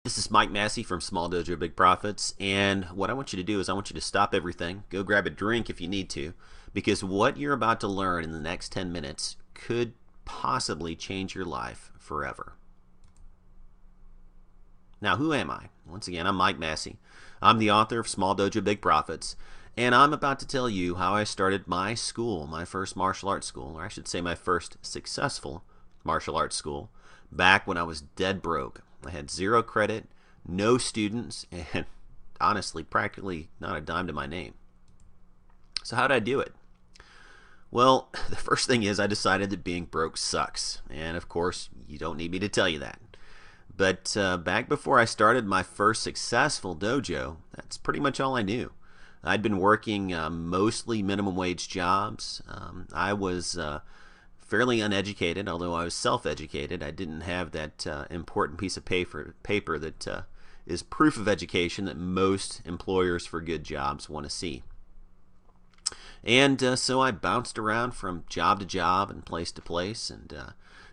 This is Mike Massey from Small Dojo Big Profits, and what I want you to do is I want you to stop everything, go grab a drink if you need to, because what you're about to learn in the next 10 minutes could possibly change your life forever. Now, who am I? Once again, I'm Mike Massey. I'm the author of Small Dojo Big Profits, and I'm about to tell you how I started my school, my first martial arts school, or I should say my first successful martial arts school, back when I was dead broke. I had 0 credit, no students, and honestly, practically not a dime to my name. So how did I do it? Well, the first thing is I decided that being broke sucks. And of course, you don't need me to tell you that. But back before I started my first successful dojo, that's pretty much all I knew. I'd been working mostly minimum wage jobs. I was fairly uneducated, although I was self-educated. I didn't have that important piece of paper that is proof of education that most employers for good jobs want to see. And so I bounced around from job to job and place to place, and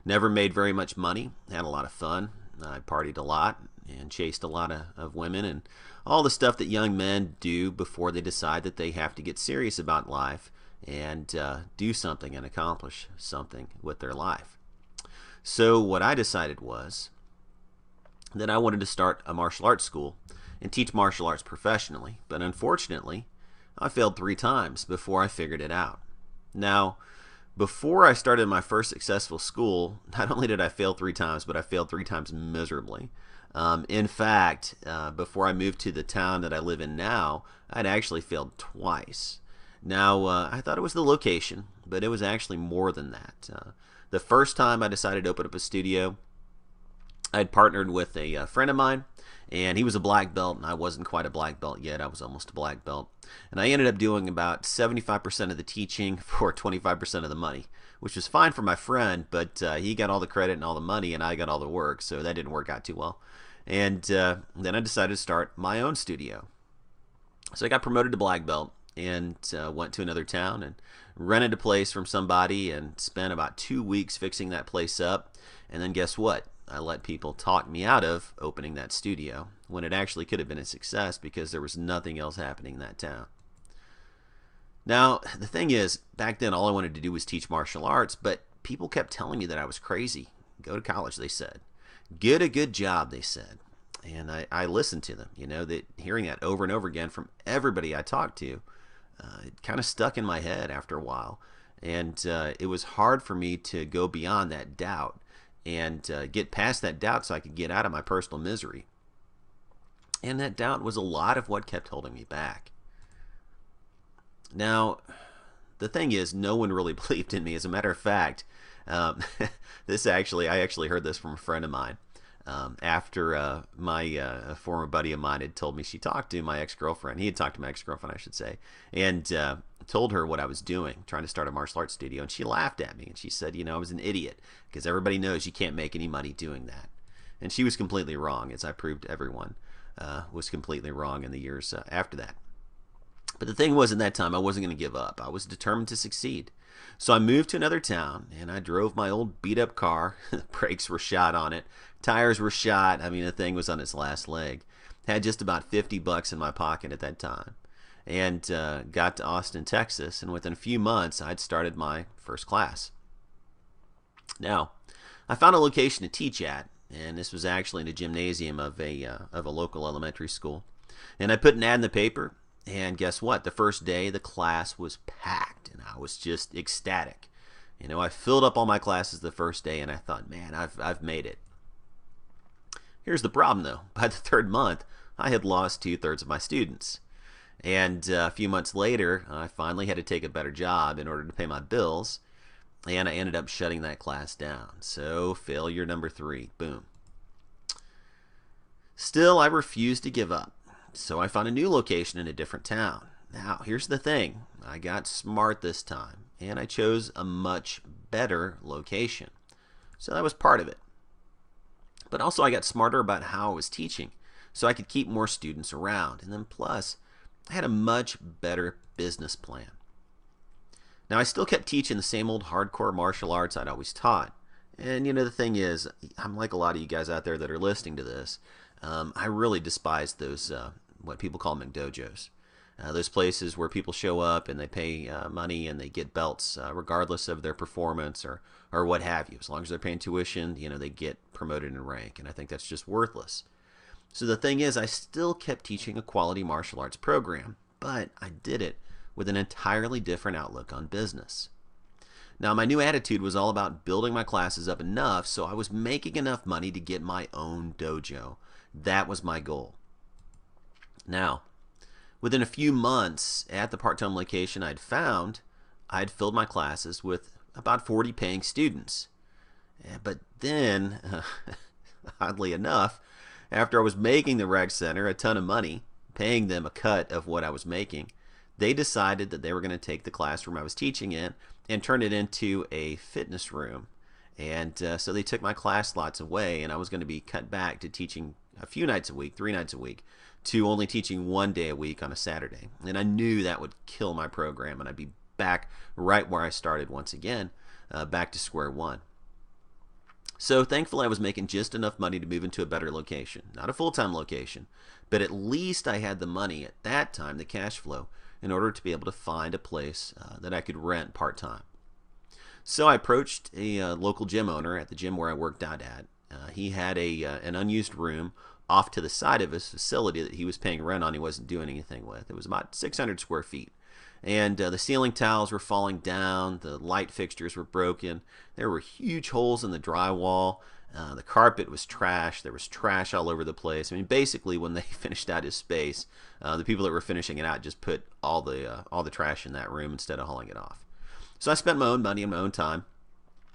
never made very much money. Had a lot of fun. I partied a lot and chased a lot of women and all the stuff that young men do before they decide that they have to get serious about life and do something and accomplish something with their life. So what I decided was that I wanted to start a martial arts school and teach martial arts professionally, but unfortunately I failed 3 times before I figured it out. Now, before I started my first successful school, not only did I fail 3 times, but I failed 3 times miserably. In fact, before I moved to the town that I live in now, I'd actually failed twice. Now, I thought it was the location, but it was actually more than that. The first time I decided to open up a studio, I'd partnered with a friend of mine, and he was a black belt, and I wasn't quite a black belt yet. I was almost a black belt. And I ended up doing about 75% of the teaching for 25% of the money, which was fine for my friend, but he got all the credit and all the money, and I got all the work, so that didn't work out too well. And then I decided to start my own studio. So I got promoted to black belt and went to another town and rented a place from somebody and spent about 2 weeks fixing that place up. And then guess what? I let people talk me out of opening that studio when it actually could have been a success because there was nothing else happening in that town. Now, the thing is, back then all I wanted to do was teach martial arts, but people kept telling me that I was crazy. Go to college, they said. Get a good job, they said. And I listened to them. You know, that hearing that over and over again from everybody I talked to, it kind of stuck in my head after a while. And it was hard for me to go beyond that doubt and get past that doubt so I could get out of my personal misery. And that doubt was a lot of what kept holding me back. Now, the thing is, no one really believed in me. As a matter of fact, I actually heard this from a friend of mine. After my former buddy of mine had told me she talked to my ex-girlfriend. He had talked to my ex-girlfriend, I should say, and told her what I was doing, trying to start a martial arts studio, and she laughed at me, and she said, you know, I was an idiot, because everybody knows you can't make any money doing that. And she was completely wrong, as I proved everyone was completely wrong in the years after that. But the thing was, in that time, I wasn't going to give up. I was determined to succeed. So I moved to another town, and I drove my old beat-up car. The brakes were shot on it. Tires were shot. I mean, the thing was on its last leg. Had just about $50 in my pocket at that time. And got to Austin, Texas, and within a few months, I'd started my first class. Now, I found a location to teach at, and this was actually in a gymnasium of a local elementary school. And I put an ad in the paper, and guess what? The first day, the class was packed, and I was just ecstatic. You know, I filled up all my classes the first day, and I thought, man, I've made it. Here's the problem, though. By the 3rd month, I had lost 2/3 of my students. And a few months later, I finally had to take a better job in order to pay my bills, and I ended up shutting that class down. So, failure number 3. Boom. Still, I refused to give up. So I found a new location in a different town. Now, here's the thing. I got smart this time, and I chose a much better location. So that was part of it. But also I got smarter about how I was teaching, so I could keep more students around. And then plus, I had a much better business plan. Now, I still kept teaching the same old hardcore martial arts I'd always taught. And, you know, the thing is, I'm like a lot of you guys out there that are listening to this. I really despise those, what people call McDojos. Those places where people show up and they pay money and they get belts regardless of their performance or what have you. As long as they're paying tuition, they get promoted in rank. And I think that's just worthless. So the thing is, I still kept teaching a quality martial arts program, but I did it with an entirely different outlook on business. Now, my new attitude was all about building my classes up enough so I was making enough money to get my own dojo. That was my goal. Now, within a few months at the part-time location I'd found, I'd filled my classes with about 40 paying students. But then, oddly enough, after I was making the rec center a ton of money, paying them a cut of what I was making, they decided that they were going to take the classroom I was teaching in and turn it into a fitness room. And so they took my class slots away, and I was going to be cut back to teaching a few nights a week, 3 nights a week, to only teaching 1 day a week on a Saturday. And I knew that would kill my program, and I'd be back right where I started once again, back to square one. So thankfully I was making just enough money to move into a better location. Not a full-time location, but at least I had the money at that time, the cash flow, in order to be able to find a place that I could rent part-time. So I approached a local gym owner at the gym where I worked out at. He had an unused room off to the side of his facility that he was paying rent on. He wasn't doing anything with. It was about 600 square feet. And the ceiling tiles were falling down. The light fixtures were broken. There were huge holes in the drywall. The carpet was trash. There was trash all over the place. I mean, basically, when they finished out his space, the people that were finishing it out just put all the trash in that room instead of hauling it off. So I spent my own money and my own time,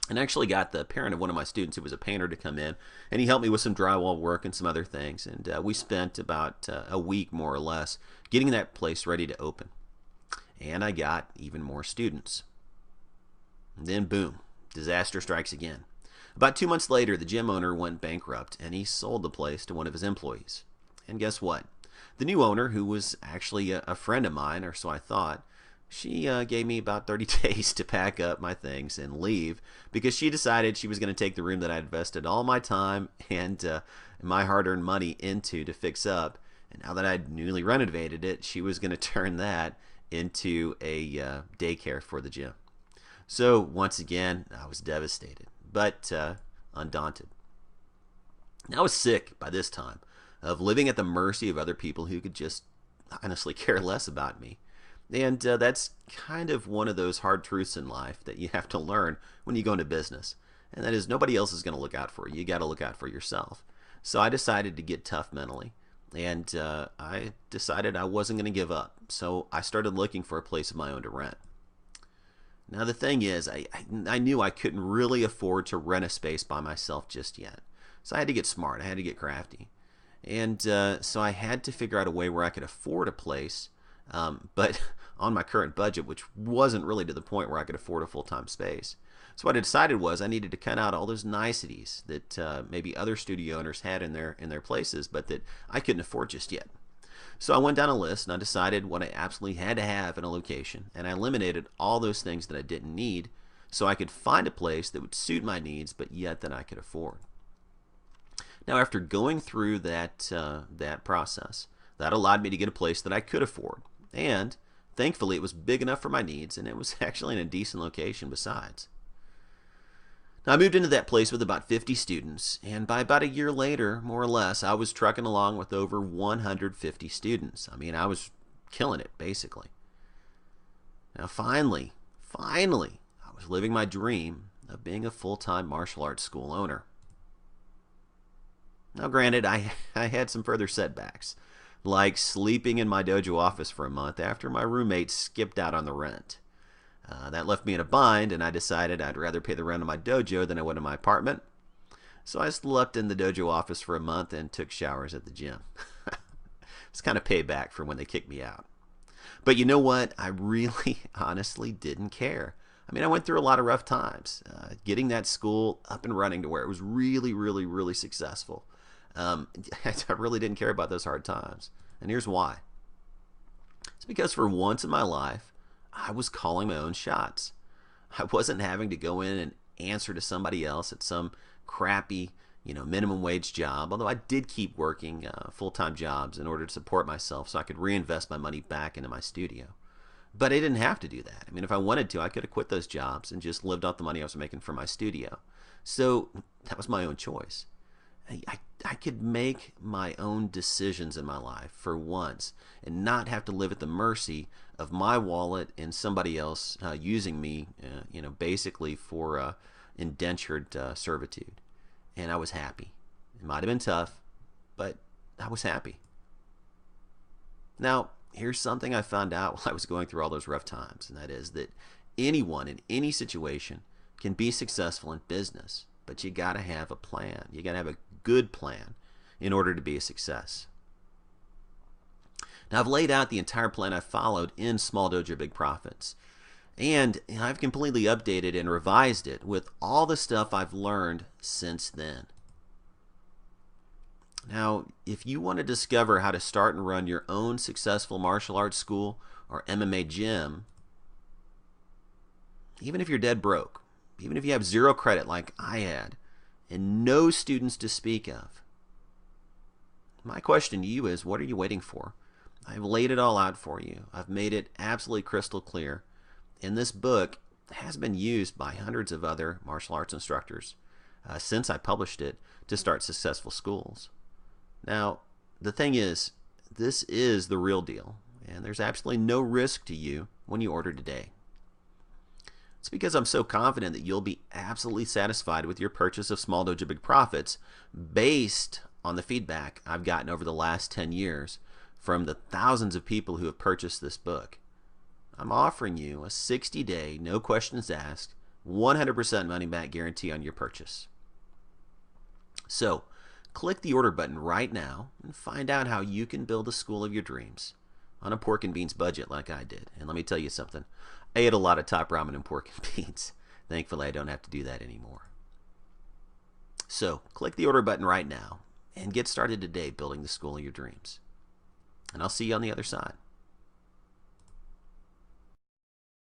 and actually got the parent of one of my students who was a painter to come in, and he helped me with some drywall work and some other things. And we spent about a week, more or less, getting that place ready to open. And I got even more students. And then, boom, disaster strikes again. About 2 months later, the gym owner went bankrupt, and he sold the place to one of his employees. And guess what? The new owner, who was actually a friend of mine, or so I thought, she gave me about 30 days to pack up my things and leave, because she decided she was going to take the room that I invested all my time and my hard-earned money into to fix up. And now that I'd newly renovated it, she was going to turn that into a daycare for the gym. So once again, I was devastated, but undaunted. I was sick by this time of living at the mercy of other people who could just honestly care less about me. And that's kind of one of those hard truths in life that you have to learn when you go into business. And that is, nobody else is going to look out for you. You got to look out for yourself. So I decided to get tough mentally. And I decided I wasn't going to give up. So I started looking for a place of my own to rent. Now the thing is, I knew I couldn't really afford to rent a space by myself just yet. So I had to get smart. I had to get crafty. And so I had to figure out a way where I could afford a place, but on my current budget, which wasn't really to the point where I could afford a full-time space. So what I decided was I needed to cut out all those niceties that maybe other studio owners had in their places, but that I couldn't afford just yet. So I went down a list and I decided what I absolutely had to have in a location, and I eliminated all those things that I didn't need so I could find a place that would suit my needs, but yet that I could afford. Now, after going through that process, that allowed me to get a place that I could afford, and thankfully it was big enough for my needs, and it was actually in a decent location besides. Now, I moved into that place with about 50 students, and by about a year later, more or less, I was trucking along with over 150 students. I mean, I was killing it, basically. Now, finally, I was living my dream of being a full-time martial arts school owner. Now, granted, I had some further setbacks, like sleeping in my dojo office for a month after my roommate skipped out on the rent. That left me in a bind, and I decided I'd rather pay the rent of my dojo than I would in my apartment. So I slept in the dojo office for a month and took showers at the gym. It's kind of payback for when they kicked me out. But you know what? I really, honestly didn't care. I mean, I went through a lot of rough times. Getting that school up and running to where it was really, really, really successful. I really didn't care about those hard times. And here's why. It's because for once in my life, I was calling my own shots. I wasn't having to go in and answer to somebody else at some crappy, minimum wage job, although I did keep working full-time jobs in order to support myself so I could reinvest my money back into my studio. But I didn't have to do that. I mean, if I wanted to, I could have quit those jobs and just lived off the money I was making from my studio. So that was my own choice. I could make my own decisions in my life for once and not have to live at the mercy of my wallet and somebody else using me, basically for indentured servitude. And I was happy. It might have been tough, but I was happy. Now, here's something I found out while I was going through all those rough times, and that is that anyone in any situation can be successful in business, but you got to have a plan. You got to have a good plan in order to be a success. Now, I've laid out the entire plan I followed in Small Dojo Big Profits, and I've completely updated and revised it with all the stuff I've learned since then. Now, if you want to discover how to start and run your own successful martial arts school or MMA gym, even if you're dead broke, even if you have zero credit like I had, and no students to speak of, my question to you is, what are you waiting for? I've laid it all out for you. I've made it absolutely crystal clear. And this book has been used by hundreds of other martial arts instructors since I published it to start successful schools. Now, the thing is, this is the real deal, and there's absolutely no risk to you when you order today. It's because I'm so confident that you'll be absolutely satisfied with your purchase of Small Dojo Big Profits based on the feedback I've gotten over the last 10 years from the thousands of people who have purchased this book. I'm offering you a 60-day, no questions asked, 100% money-back guarantee on your purchase. So, click the order button right now and find out how you can build the school of your dreams on a pork and beans budget like I did. And let me tell you something, I ate a lot of top ramen and pork and beans. Thankfully, I don't have to do that anymore. So, click the order button right now and get started today building the school of your dreams. And I'll see you on the other side.